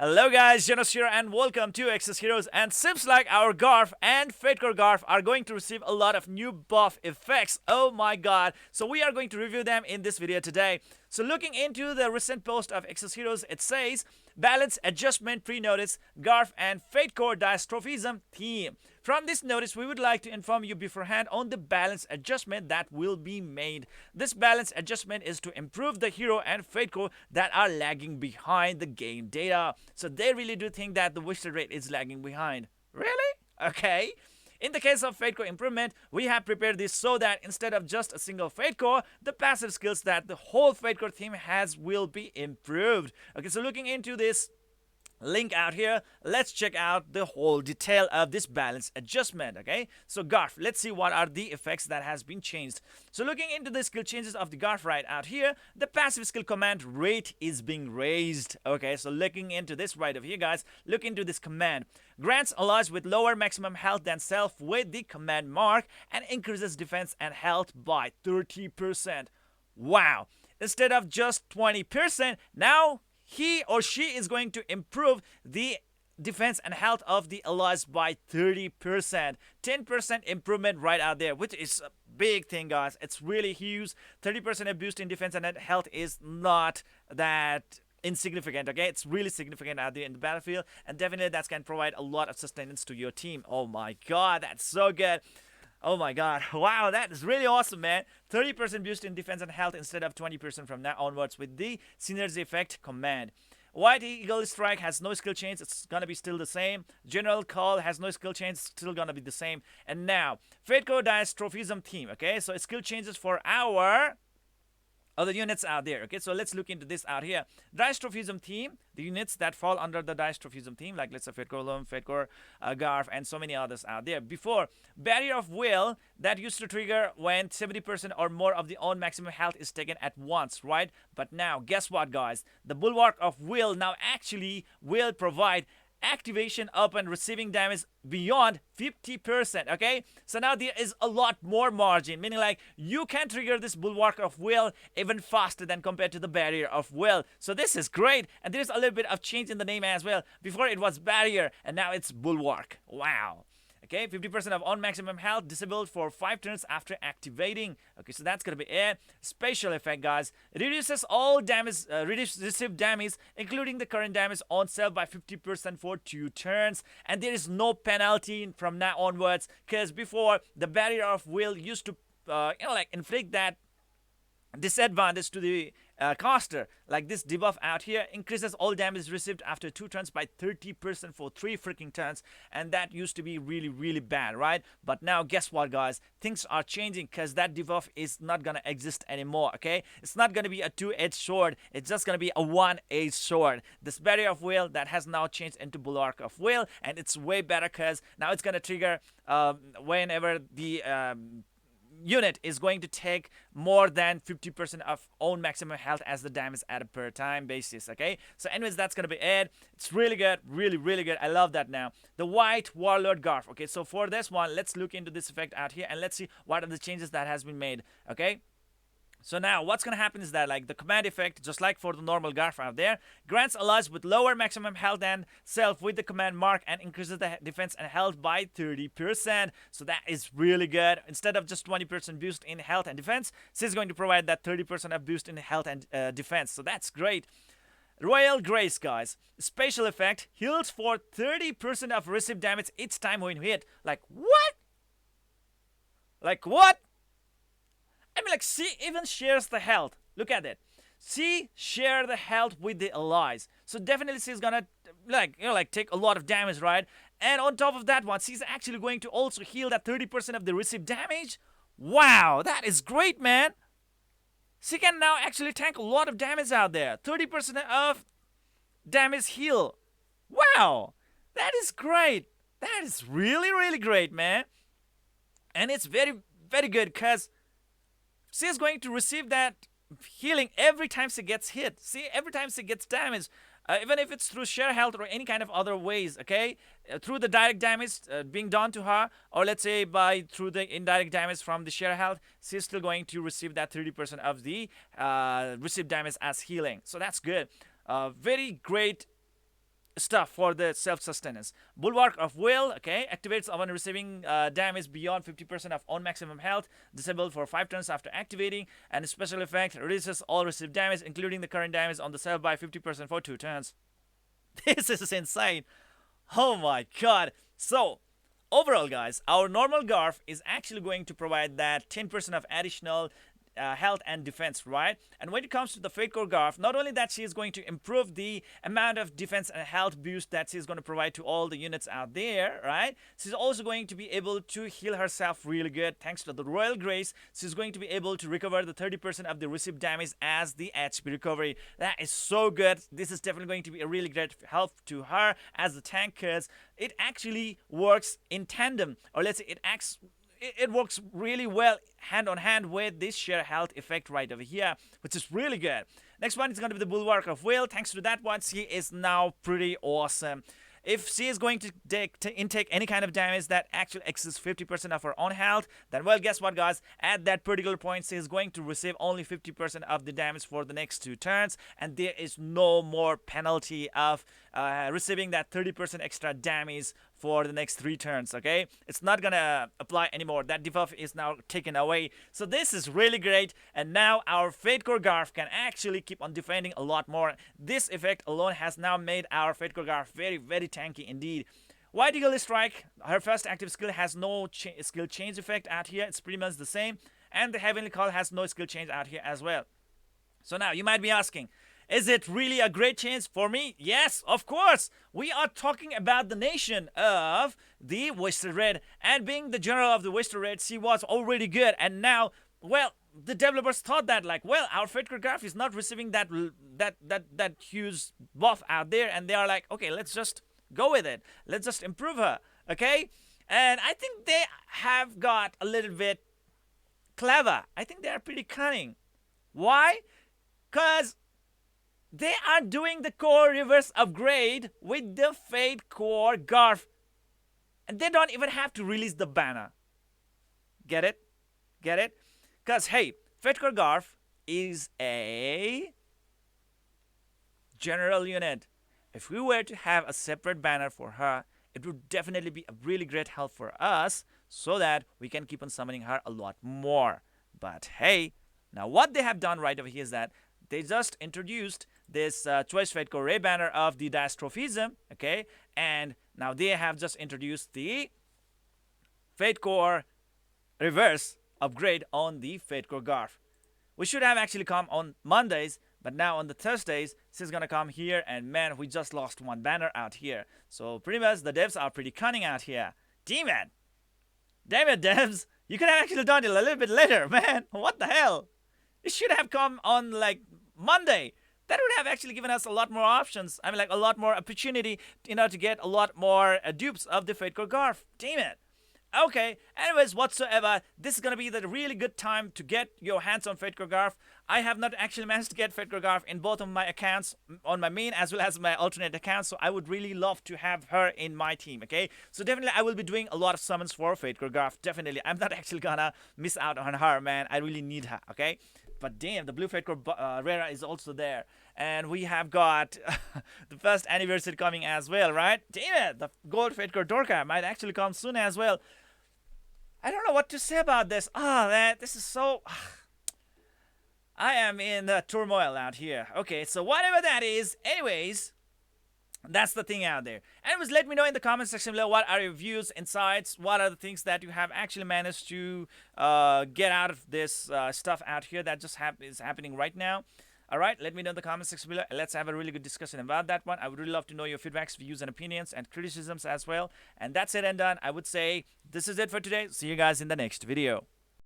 Hello guys, Zennosh here and welcome to Exos Heroes, and seems like our Garf and Core Garf are going to receive a lot of new buff effects. Oh my god. So we are going to review them in this video today. So looking into the recent post of Exos Heroes, it says balance adjustment pre-notice Garf and Core Diastrophism theme. From this notice, we would like to inform you beforehand on the balance adjustment that will be made. This balance adjustment is to improve the hero and Core that are lagging behind the game data. So they really do think that the wasted rate is lagging behind. Really? Okay. In the case of Core improvement, we have prepared this so that instead of just a single Core, the passive skills that the whole Core theme has will be improved. Okay, so looking into this link out here, let's check out the whole detail of this balance adjustment. Okay, so Garf, let's see what are the effects that has been changed. So looking into the skill changes of the Garf right out here, the passive skill command rate is being raised. Okay, so looking into this right over here, guys, look into this command. Grants allies with lower maximum health than self with the command mark and increases defense and health by 30%. Wow, instead of just 20%, now he or she is going to improve the defense and health of the allies by 30%. 10% improvement right out there, which is a big thing, guys. It's really huge. 30% boost in defense and health is not that insignificant. Okay, it's really significant out there in the battlefield, and definitely that's going to provide a lot of sustenance to your team. Oh my god, that's so good. Oh my god, wow, that is really awesome, man. 30% boost in defense and health instead of 20% from now onwards with the synergy effect command. White Eagle Strike has no skill change, it's gonna be still the same. General Call has no skill change, still gonna be the same. And now, Core Diastrophism theme, okay? So skill changes for our other units out there. Okay, so let's look into this out here. Diastrophism theme, the units that fall under the Diastrophism theme, like let's say Core Garf, and so many others out there. Before, Barrier of Will, that used to trigger when 70% or more of the own maximum health is taken at once, right? But now, guess what, guys? The Bulwark of Will now actually will provide activation upon receiving damage beyond 50%. Okay, so now there is a lot more margin, meaning like you can trigger this Bulwark of Will even faster than compared to the Barrier of Will. So this is great, and there's a little bit of change in the name as well. Before it was Barrier and now it's Bulwark. Wow. Okay, 50% of on maximum health disabled for 5 turns after activating. Okay, so that's gonna be a special effect, guys. It reduces all damage, received damage, including the current damage on self by 50% for 2 turns. And there is no penalty from now onwards, because before the Barrier of Will used to, inflict that disadvantage to the caster. Like this debuff out here increases all damage received after 2 turns by 30% for 3 freaking turns, and that used to be really bad, right? But now guess what, guys, things are changing, because that debuff is not gonna exist anymore. Okay, it's not gonna be a 2-edged sword, it's just gonna be a 1-edged sword. This Barrier of Will that has now changed into Bulwark of Will, and it's way better because now it's gonna trigger whenever the unit is going to take more than 50% of own maximum health as the damage at a per time basis. Okay, so anyways, that's gonna be it. It's really good, really good. I love that. Now the White Warlord Garf. Okay, so for this one, let's look into this effect out here and let's see what are the changes that has been made. Okay, so now what's going to happen is that, like, the command effect, just like for the normal Garf out there, grants allies with lower maximum health than self with the command mark and increases the defense and health by 30%. So that is really good. Instead of just 20% boost in health and defense, this is going to provide that 30% of boost in health and defense. So that's great. Royal Grace, guys. Special effect, heals for 30% of received damage each time when hit. Like what? Like what? I mean, like, she even shares the health. Look at it. She share the health with the allies. So definitely she's gonna, take a lot of damage, right? And on top of that one, she's actually going to also heal that 30% of the received damage. Wow, that is great, man. She can now actually tank a lot of damage out there. 30% of damage heal. Wow, that is great. That is really great, man. And it's very good, because she is going to receive that healing every time she gets hit. See, every time she gets damaged, even if it's through share health or any kind of other ways, okay? Through the direct damage being done to her, or let's say through the indirect damage from the share health, she's still going to receive that 30% of the received damage as healing. So that's good. Very great stuff for the self-sustenance. Bulwark of Will, okay, activates upon receiving damage beyond 50% of own maximum health, disabled for 5 turns after activating, and special effect reduces all received damage, including the current damage on the self by 50% for 2 turns. This is insane. Oh my god. So, overall, guys, our normal Garf is actually going to provide that 10% of additional health and defense, right? And when it comes to the Fate Core Garf, not only that she is going to improve the amount of defense and health boost that she's going to provide to all the units out there, right? She's also going to be able to heal herself really good thanks to the Royal Grace. She's going to be able to recover the 30% of the received damage as the HP recovery. That is so good. This is definitely going to be a really great help to her as the tank, because it actually works in tandem, or let's say it works really well hand on hand with this sheer health effect right over here, which is really good. Next one is going to be the Bulwark of Will. Thanks to that one, she is now pretty awesome. If she is going to intake any kind of damage that actually exceeds 50% of her own health, then well, guess what, guys? At that particular point, she is going to receive only 50% of the damage for the next 2 turns, and there is no more penalty of receiving that 30% extra damage for the next 3 turns, okay? It's not gonna apply anymore. That debuff is now taken away. So this is really great, and now our Fate Core Garf can actually keep on defending a lot more. This effect alone has now made our Fate Core Garf very, very tanky indeed. White Eagle Strike, her first active skill has no skill change effect out here. It's pretty much the same. And the Heavenly Call has no skill change out here as well. So now you might be asking, is it really a great change for me? Yes, of course. We are talking about the nation of the Wasted Red. And being the general of the Wasted Red, she was already good. And now, well, the developers thought that, like, well, our Fate Core Garf is not receiving that huge buff out there. And they are like, okay, let's just go with it. Let's just improve her, okay? And I think they have got a little bit clever. I think they are pretty cunning. Why? Because they are doing the core reverse upgrade with the Fate Core Garf. And they don't even have to release the banner. Get it? Get it? Because, hey, Fate Core Garf is a general unit. If we were to have a separate banner for her, it would definitely be a really great help for us so that we can keep on summoning her a lot more. But hey, now what they have done right over here is that they just introduced this Choice Fate Core Ray banner of the Diastrophism, okay? And now they have just introduced the Fate Core Reverse upgrade on the Fate Core Garf. We should have actually come on Mondays, but now on the Thursdays, this is gonna come here, and man, we just lost one banner out here. So pretty much the devs are pretty cunning out here. Damn it! Damn it, devs! You could have actually done it a little bit later, man! What the hell? It should have come on, like, Monday. That would have actually given us a lot more options. I mean, like, a lot more opportunity, to get a lot more dupes of the Fate Core Garf. Damn it! Okay, anyways, whatsoever, this is gonna be the really good time to get your hands on Fate Core Garf. I have not actually managed to get Fate Core Garf in both of my accounts, on my main as well as my alternate account, so I would really love to have her in my team, okay? So definitely I will be doing a lot of summons for Fate Core Garf, definitely. I'm not actually gonna miss out on her, man. I really need her, okay? But damn, the blue Fate Core Rara is also there. And we have got the first anniversary coming as well, right? Damn it, the gold Fate Core Dorka might actually come soon as well. I don't know what to say about this. Oh, man, this is so... I am in turmoil out here. Okay, so whatever that is, anyways, that's the thing out there. Anyways, let me know in the comment section below what are your views, insights, what are the things that you have actually managed to get out of this stuff out here that just is happening right now. Alright, let me know in the comment section below. Let's have a really good discussion about that one. I would really love to know your feedbacks, views, and opinions, and criticisms as well. And that's it and done. I would say this is it for today. See you guys in the next video.